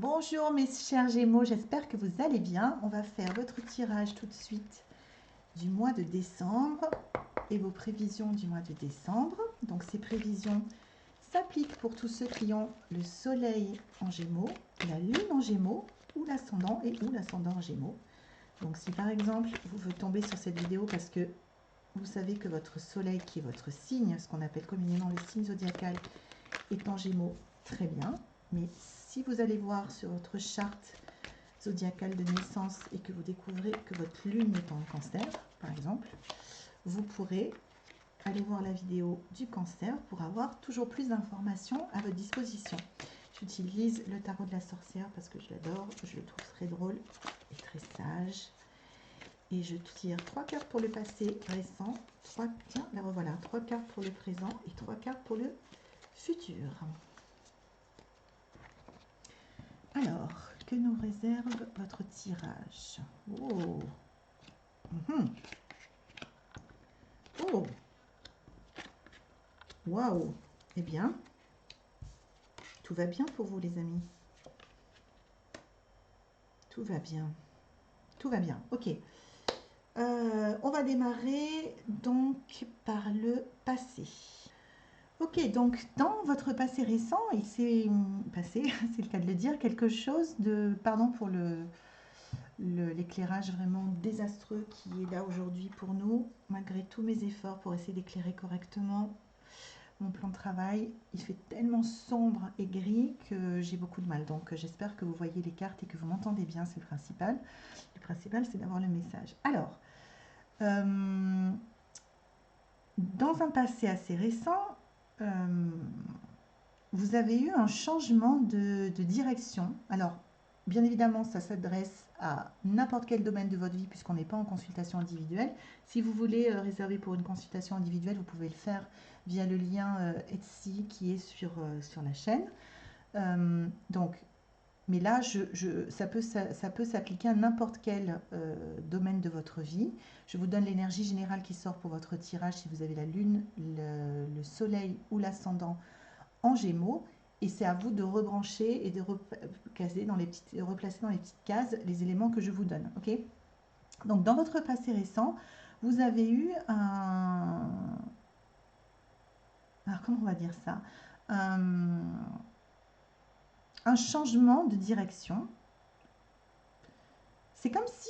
Bonjour mes chers Gémeaux, j'espère que vous allez bien. On va faire votre tirage tout de suite du mois de décembre et vos prévisions du mois de décembre. Donc ces prévisions s'appliquent pour tous ceux qui ont le soleil en Gémeaux, la lune en Gémeaux ou l'ascendant en Gémeaux. Donc si par exemple vous tombez sur cette vidéo parce que vous savez que votre soleil qui est votre signe, ce qu'on appelle communément le signe zodiacal, est en Gémeaux, très bien. Mais si vous allez voir sur votre charte zodiacale de naissance et que vous découvrez que votre lune est en cancer, par exemple, vous pourrez aller voir la vidéo du cancer pour avoir toujours plus d'informations à votre disposition. J'utilise le tarot de la sorcière parce que je l'adore, je le trouve très drôle et très sage. Et je tire 3 cartes pour le passé récent, 3 cartes pour le présent et 3 cartes pour le futur. Alors, que nous réserve votre tirage? Oh, oh, waouh. Eh bien, tout va bien pour vous, les amis. Tout va bien. Tout va bien. Ok. On va démarrer donc par le passé. Ok, donc dans votre passé récent, il s'est passé, c'est le cas de le dire, quelque chose de, pardon pour l'éclairage vraiment désastreux qui est là aujourd'hui pour nous, malgré tous mes efforts pour essayer d'éclairer correctement mon plan de travail. Il fait tellement sombre et gris que j'ai beaucoup de mal. Donc j'espère que vous voyez les cartes et que vous m'entendez bien, c'est le principal. Le principal, c'est d'avoir le message. Alors, dans un passé assez récent, vous avez eu un changement de direction. Alors, bien évidemment, ça s'adresse à n'importe quel domaine de votre vie puisqu'on n'est pas en consultation individuelle. Si vous voulez réserver pour une consultation individuelle, vous pouvez le faire via le lien Etsy qui est sur la chaîne. Donc, mais là, ça peut s'appliquer à n'importe quel domaine de votre vie. Je vous donne l'énergie générale qui sort pour votre tirage si vous avez la lune, le soleil ou l'ascendant en Gémeaux, et c'est à vous de rebrancher et de replacer dans les petites cases les éléments que je vous donne. Ok? Donc dans votre passé récent, vous avez eu alors comment on va dire ça, un changement de direction. C'est comme si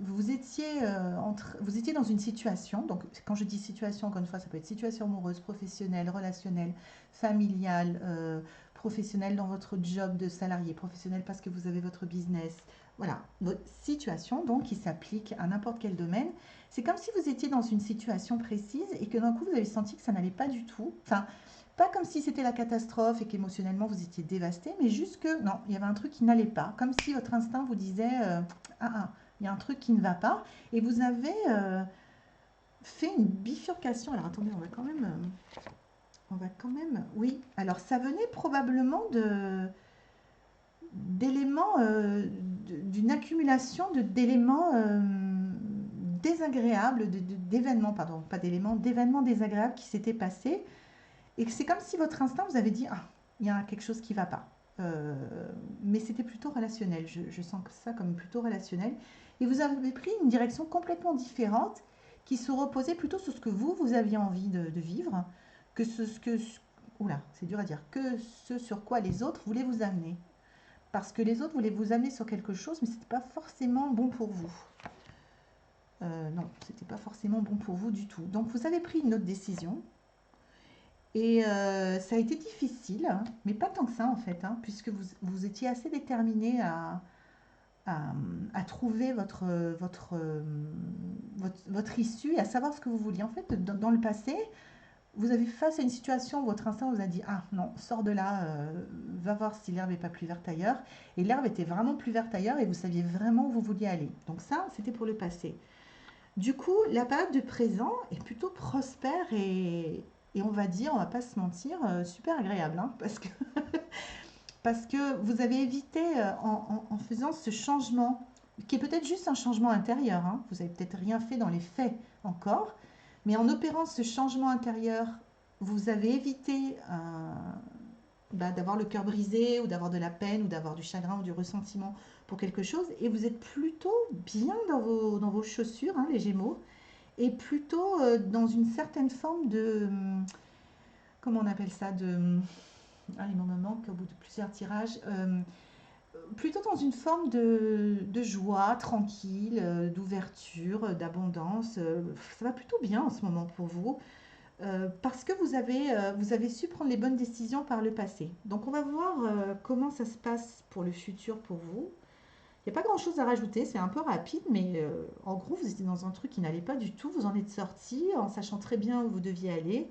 vous étiez dans une situation, donc quand je dis situation, encore une fois, ça peut être situation amoureuse, professionnelle, relationnelle, familiale, professionnelle dans votre job de salarié, professionnel parce que vous avez votre business. Voilà, votre situation donc qui s'applique à n'importe quel domaine. C'est comme si vous étiez dans une situation précise et que d'un coup vous avez senti que ça n'allait pas du tout. Enfin, pas comme si c'était la catastrophe et qu'émotionnellement vous étiez dévasté, mais juste que non, il y avait un truc qui n'allait pas. Comme si votre instinct vous disait il y a un truc qui ne va pas. Et vous avez fait une bifurcation. Alors attendez, oui. Alors ça venait probablement d'éléments, d'une accumulation d'éléments désagréables, d'événements, pardon, pas d'éléments, d'événements désagréables qui s'étaient passés. Et c'est comme si votre instinct vous avait dit ah, il y a quelque chose qui ne va pas. Euh, mais c'était plutôt relationnel. Je sens ça comme plutôt relationnel. Et vous avez pris une direction complètement différente qui se reposait plutôt sur ce que vous aviez envie de vivre que oula, c'est dur à dire, que ce sur quoi les autres voulaient vous amener. Parce que les autres voulaient vous amener sur quelque chose, mais ce n'était pas forcément bon pour vous. Non, c'était pas forcément bon pour vous du tout. Donc vous avez pris une autre décision. Et ça a été difficile, hein, mais pas tant que ça en fait, hein, puisque vous étiez assez déterminé à trouver votre issue et à savoir ce que vous vouliez. En fait, dans le passé, vous avez face à une situation où votre instinct vous a dit ah non, sors de là, va voir si l'herbe n'est pas plus verte ailleurs. Et l'herbe était vraiment plus verte ailleurs et vous saviez vraiment où vous vouliez aller. Donc ça, c'était pour le passé. Du coup, la période de présent est plutôt prospère et on va dire, on va pas se mentir, super agréable, hein, parce que vous avez évité en faisant ce changement, qui est peut-être juste un changement intérieur, hein, vous avez peut-être rien fait dans les faits encore, mais en opérant ce changement intérieur, vous avez évité d'avoir le cœur brisé ou d'avoir de la peine ou d'avoir du chagrin ou du ressentiment pour quelque chose. Et vous êtes plutôt bien dans vos chaussures, hein, les Gémeaux, et plutôt dans une certaine forme de... comment on appelle ça ah, les mots me manquent au bout de plusieurs tirages. Plutôt dans une forme de joie tranquille, d'ouverture, d'abondance. Ça va plutôt bien en ce moment pour vous. Parce que vous avez su prendre les bonnes décisions par le passé. Donc on va voir comment ça se passe pour le futur pour vous. Il n'y a pas grand-chose à rajouter, c'est un peu rapide, mais en gros, vous étiez dans un truc qui n'allait pas du tout. Vous en êtes sorti en sachant très bien où vous deviez aller.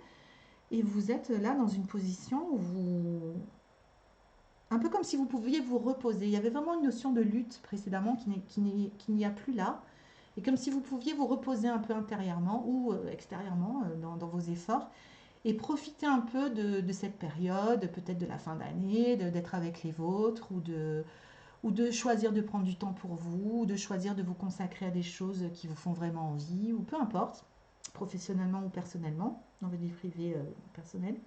Et vous êtes là dans une position où vous... Un peu comme si vous pouviez vous reposer. Il y avait vraiment une notion de lutte précédemment qui n'y a plus là. Et comme si vous pouviez vous reposer un peu intérieurement ou extérieurement dans vos efforts et profiter un peu de cette période, peut-être de la fin d'année, d'être avec les vôtres ou de choisir de prendre du temps pour vous, ou de choisir de vous consacrer à des choses qui vous font vraiment envie, ou peu importe, professionnellement ou personnellement, dans votre vie privée personnelle.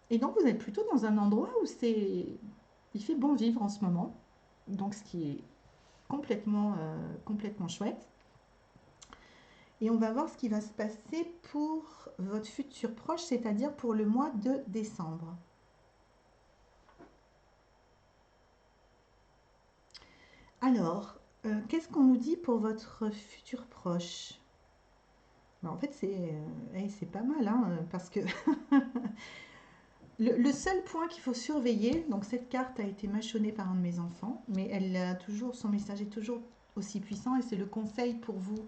Et donc vous êtes plutôt dans un endroit où il fait bon vivre en ce moment, donc ce qui est complètement chouette. Et on va voir ce qui va se passer pour votre futur proche, c'est-à-dire pour le mois de décembre. Alors, qu'est-ce qu'on nous dit pour votre futur proche? En fait, c'est pas mal, hein, parce que le seul point qu'il faut surveiller, donc cette carte a été mâchonnée par un de mes enfants, mais son message est toujours aussi puissant et c'est le conseil pour vous,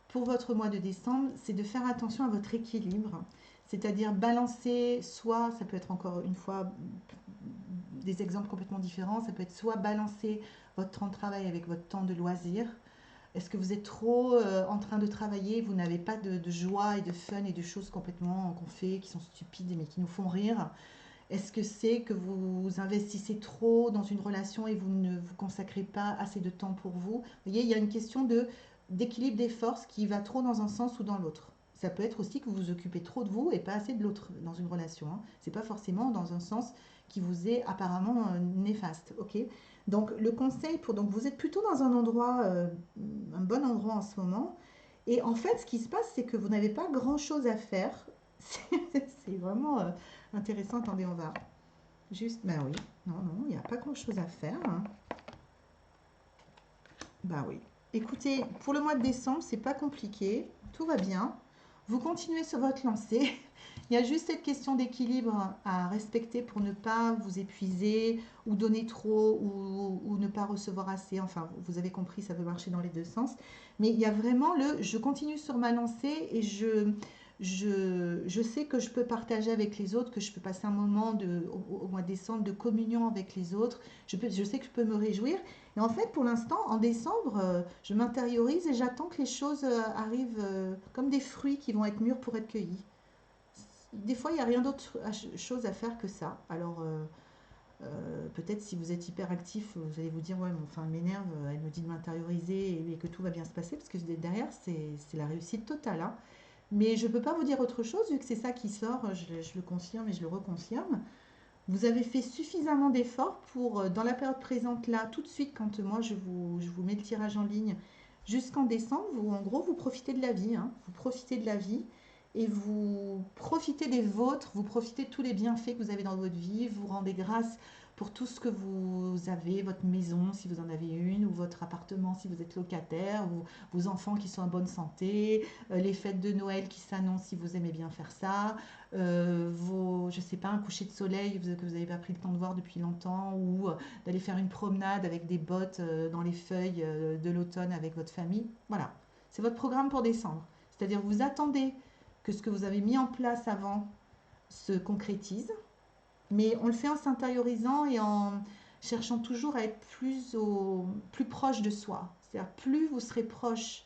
pour votre mois de décembre, c'est de faire attention à votre équilibre, c'est-à-dire balancer, soit, ça peut être encore une fois des exemples complètement différents, ça peut être soit balancer votre temps de travail avec votre temps de loisir. Est-ce que vous êtes trop en train de travailler, vous n'avez pas de joie et de fun et de choses complètement qu'on fait, qui sont stupides mais qui nous font rire? Est-ce que c'est que vous investissez trop dans une relation et vous ne vous consacrez pas assez de temps pour vous? Vous voyez, il y a une question d'équilibre des forces qui va trop dans un sens ou dans l'autre. Ça peut être aussi que vous vous occupez trop de vous et pas assez de l'autre dans une relation, hein. C'est pas forcément dans un sens qui vous est apparemment néfaste. Ok. Donc le conseil pour donc vous êtes plutôt dans un bon endroit en ce moment. Et en fait, ce qui se passe, c'est que vous n'avez pas grand-chose à faire. C'est vraiment intéressant. Attendez, on va juste. Ben oui, non, il n'y a pas grand-chose à faire, hein. Bah oui. Écoutez, pour le mois de décembre, c'est pas compliqué, tout va bien. Vous continuez sur votre lancée. Il y a juste cette question d'équilibre à respecter pour ne pas vous épuiser ou donner trop ou ne pas recevoir assez. Enfin, vous avez compris, ça peut marcher dans les deux sens. Mais il y a vraiment je continue sur ma lancée et je sais que je peux partager avec les autres, que je peux passer un moment au mois de décembre de communion avec les autres. Je sais que je peux me réjouir. Et en fait, pour l'instant, en décembre, je m'intériorise et j'attends que les choses arrivent comme des fruits qui vont être mûrs pour être cueillis. Des fois, il n'y a rien d'autre chose à faire que ça. Alors, peut-être si vous êtes hyper actif, vous allez vous dire, ouais, mais enfin, elle m'énerve, elle me dit de m'intérioriser et que tout va bien se passer, parce que derrière, c'est la réussite totale, hein. Mais je ne peux pas vous dire autre chose, vu que c'est ça qui sort, je le confirme et je le reconfirme. Vous avez fait suffisamment d'efforts pour, dans la période présente, là, tout de suite, quand moi je vous mets le tirage en ligne, jusqu'en décembre, en gros, vous profitez de la vie, hein. Vous profitez de la vie et vous profitez des vôtres, vous profitez de tous les bienfaits que vous avez dans votre vie, vous rendez grâce pour tout ce que vous avez, votre maison si vous en avez une, ou votre appartement si vous êtes locataire, ou vos enfants qui sont en bonne santé, les fêtes de Noël qui s'annoncent si vous aimez bien faire ça, je sais pas, un coucher de soleil que vous n'avez pas pris le temps de voir depuis longtemps, ou d'aller faire une promenade avec des bottes dans les feuilles de l'automne avec votre famille. Voilà, c'est votre programme pour décembre. C'est-à-dire vous attendez que ce que vous avez mis en place avant se concrétise, mais on le fait en s'intériorisant et en cherchant toujours à être plus proche de soi. C'est-à-dire plus vous serez proche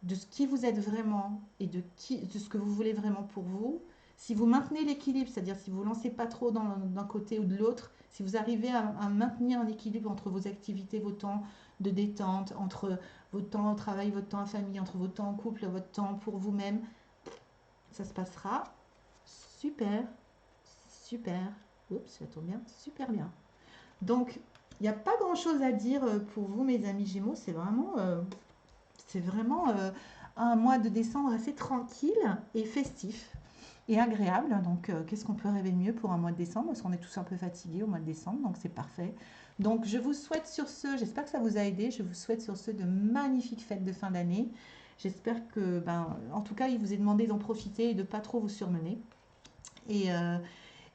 de ce qui vous êtes vraiment et de ce que vous voulez vraiment pour vous, si vous maintenez l'équilibre, c'est-à-dire si vous ne lancez pas trop d'un côté ou de l'autre, si vous arrivez à maintenir un équilibre entre vos activités, vos temps de détente, entre votre temps au travail, votre temps en famille, entre votre temps en couple, votre temps pour vous-même, ça se passera super, super. Oups, ça tombe bien, super bien. Donc, il n'y a pas grand-chose à dire pour vous, mes amis Gémeaux. C'est vraiment un mois de décembre assez tranquille et festif et agréable. Donc, qu'est-ce qu'on peut rêver de mieux pour un mois de décembre? Parce qu'on est tous un peu fatigués au mois de décembre, donc c'est parfait. Donc, je vous souhaite sur ce, j'espère que ça vous a aidé. Je vous souhaite sur ce de magnifiques fêtes de fin d'année. J'espère que, ben, en tout cas, il vous est demandé d'en profiter et de pas trop vous surmener. Et, euh,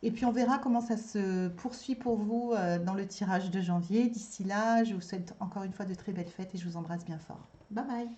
et puis on verra comment ça se poursuit pour vous dans le tirage de janvier. D'ici là, je vous souhaite encore une fois de très belles fêtes et je vous embrasse bien fort. Bye bye.